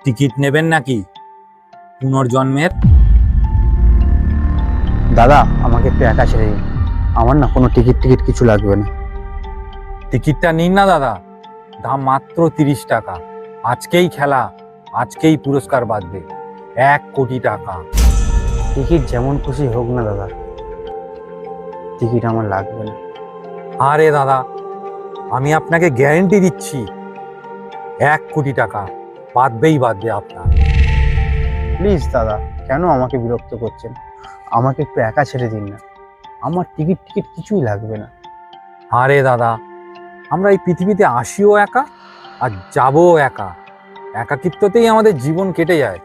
Ticket নেবেন নাকি পুনর্জন্মের? দাদা, আমাকে একটু একা ছেড়ে দিন। আমার না কোনো টিকিট টিকিট কিছু লাগবে না। টিকিটটা নিন না দাদা, দাম মাত্র 30 টাকা। আজকেই খেলা, আজকেই পুরস্কার বাঁধবে 1 কোটি টাকা। টিকিট যেমন খুশি হোক না দাদা, টিকিট আমার লাগবে না। আরে দাদা, আমি আপনাকে গ্যারেন্টি দিচ্ছি 1 কোটি টাকা বাঁধবেই বাঁধবে আপনার। প্লিজ দাদা, কেন আমাকে বিরক্ত করছেন? আমাকে একটু একা ছেড়ে দিন না। আমার টিকিট টিকিট কিছুই লাগবে না। আরে দাদা, আমরা এই পৃথিবীতে আসিও একা আর যাবও একা। একাকিত্বতেই আমাদের জীবন কেটে যায়।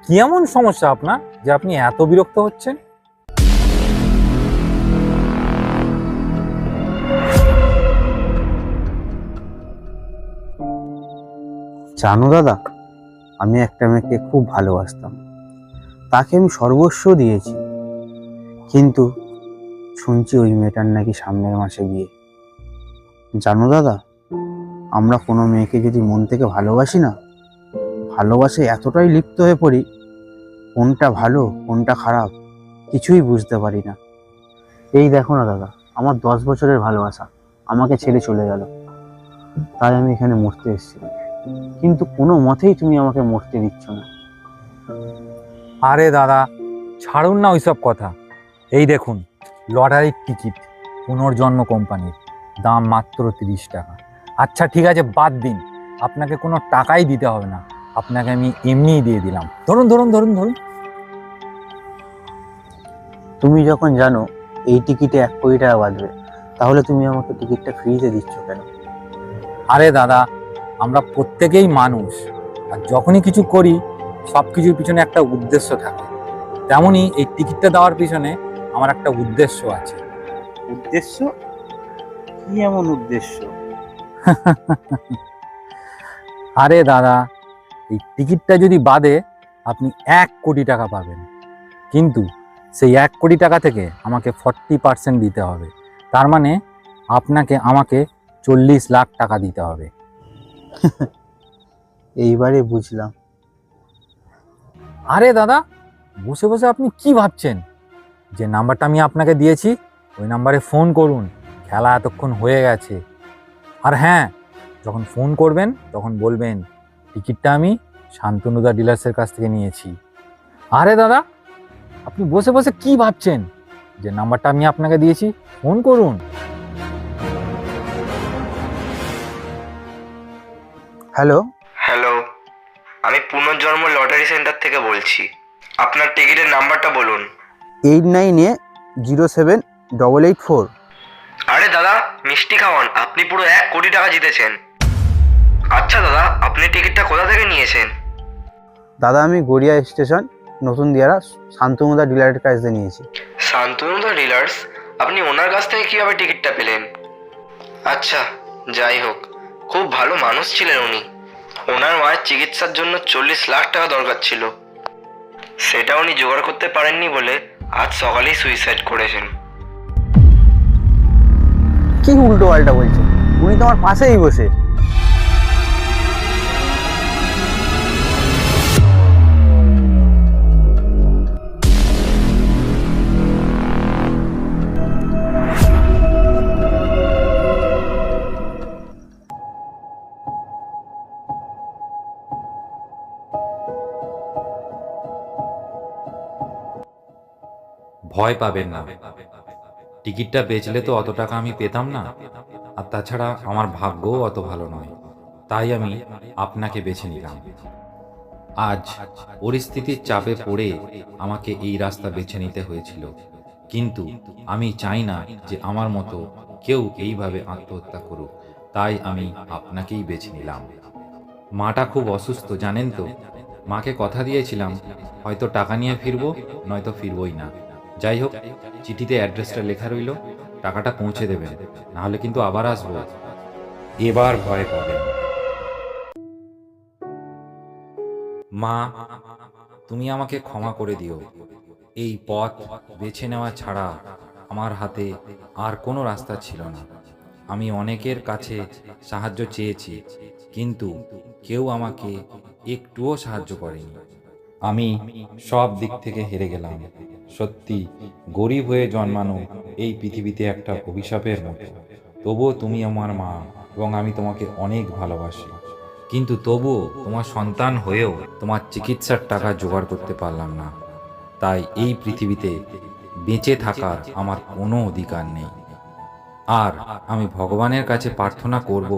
কি এমন সমস্যা আপনার যে আপনি এত বিরক্ত হচ্ছেন? জানো দাদা, আমি একটা মেয়েকে খুব ভালোবাসতাম। তাকে আমি সর্বস্ব দিয়েছি, কিন্তু শুনছি ওই মেয়েটার নাকি সামনের মাসে বিয়ে। জানো দাদা, আমরা কোনো মেয়েকে যদি মন থেকে ভালোবাসি না, ভালোবাসে এতটাই লিপ্ত হয়ে পড়ি, কোনটা ভালো কোনটা খারাপ কিছুই বুঝতে পারি না। এই দেখো না দাদা, আমার 10 বছরের ভালোবাসা আমাকে ছেড়ে চলে গেল। তাই আমি এখানে মরতে এসেছিলাম, কিন্তু কোনো মতেই তুমি আমাকে মরতে দিচ্ছ না। আরে দাদা, ছাড়ুন না ওইসব কথা। এই দেখুন, লটারির টিকিট, পুনর্জন্ম কোম্পানির, দাম মাত্র 30 টাকা। আচ্ছা ঠিক আছে, বাদ দিন, আপনাকে কোনো টাকাই দিতে হবে না, আপনাকে আমি এমনিই দিয়ে দিলাম। ধরুন ধরুন ধরুন ধরুন। তুমি যখন জানো এই টিকিটে 1 কোটি টাকা বাঁধবে, তাহলে তুমি আমাকে টিকিটটা ফ্রিতে দিচ্ছ কেন? আরে দাদা, আমরা প্রত্যেকেই মানুষ, আর যখনই কিছু করি সব কিছুর পিছনে একটা উদ্দেশ্য থাকে। তেমনই এই টিকিটটা দেওয়ার পিছনে আমার একটা উদ্দেশ্য আছে। উদ্দেশ্য? কি এমন উদ্দেশ্য? আরে দাদা, এই টিকিটটা যদি বাদে আপনি 1 কোটি টাকা পাবেন, কিন্তু সেই 1 কোটি টাকা থেকে আমাকে 40% দিতে হবে। তার মানে আপনাকে আমাকে 40 লাখ টাকা দিতে হবে। এইবারে বুঝলাম। আরে দাদা, বসে বসে আপনি কি ভাবছেন? যে নাম্বারটা আমি আপনাকে দিয়েছি ওই নাম্বারে ফোন করুন, খেলা এতক্ষণ হয়ে গেছে। আর হ্যাঁ, যখন ফোন করবেন তখন বলবেন টিকিটটা আমি শান্তনুদা ডিলার্সের কাছ থেকে নিয়েছি। আরে দাদা, আপনি বসে বসে কি ভাবছেন? যে নাম্বারটা আমি আপনাকে দিয়েছি, ফোন করুন। হ্যালো, হ্যালো, আমি পুনর্জন্ম লটারি সেন্টার থেকে বলছি। আপনার টিকিটের নাম্বারটা বলুন। 89078884। আরে দাদা, মিষ্টি খাওয়ান, আপনি পুরো 1 কোটি টাকা জিতেছেন। আচ্ছা দাদা, আপনি টিকিটটা কোথা থেকে নিয়েছেন? দাদা, আমি গড়িয়া স্টেশন নতুন দিয়ারা শান্তনুদা ডিলারের কাছ থেকে নিয়েছি। শান্তনুদা ডিলার্স? আপনি ওনার কাছ থেকে কিভাবে টিকিটটা পেলেন? আচ্ছা, যাই হোক, খুব ভালো মানুষ ছিলেন উনি। ওনার মায়ের চিকিৎসার জন্য 40 লাখ টাকা দরকার ছিল, সেটা উনি জোগাড় করতে পারেননি বলে আজ সকালেই সুইসাইড করেছেন। কি উল্টো পাল্টা বলছে? উনি তো আমার পাশেই বসে। ভয় পাবেন না, টিকিটটা বেচলে তো অত টাকা আমি পেতাম না, আর তাছাড়া আমার ভাগ্যও অত ভালো নয়, তাই আমি আপনাকে বেছে নিলাম। আজ পরিস্থিতির চাপে পড়ে আমাকে এই রাস্তা বেছে নিতে হয়েছিল, কিন্তু আমি চাই না যে আমার মতো কেউ এইভাবে আত্মহত্যা করুক, তাই আমি আপনাকেই বেছে নিলাম। মাটা খুব অসুস্থ জানেন তো, মাকে কথা দিয়েছিলাম হয়তো টাকা নিয়ে ফিরবো, নয়তো ফিরবই না। যাই হোক, চিঠিতে অ্যাড্রেসটা লেখা রইল, টাকাটা পৌঁছে দেবেন, নাহলে কিন্তু আবার আসবো। এবার ভয় পাবেন। মা, তুমি আমাকে ক্ষমা করে দিও। এই পথ বেছে নেওয়া ছাড়া আমার হাতে আর কোনো রাস্তা ছিল না। আমি অনেকের কাছে সাহায্য চেয়েছি, কিন্তু কেউ আমাকে একটুও সাহায্য করেনি। আমি সব দিক থেকে হেরে গেলাম। সত্যি, গরিব হয়ে জন্মানো এই পৃথিবীতে একটা অভিশাপের মতো। তবুও তুমি আমার মা, এবং আমি তোমাকে অনেক ভালোবাসি। কিন্তু তবুও তোমার সন্তান হয়েও তোমার চিকিৎসার টাকা জোগাড় করতে পারলাম না। তাই এই পৃথিবীতে বেঁচে থাকার আমার কোনো অধিকার নেই। আর আমি ভগবানের কাছে প্রার্থনা করব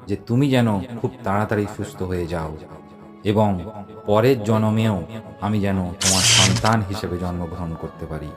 যে তুমি যেন খুব তাড়াতাড়ি সুস্থ হয়ে যাও, এবং পরের জন্মেও আমি যেন তোমার সন্তান হিসেবে জন্মগ্রহণ করতে পারি।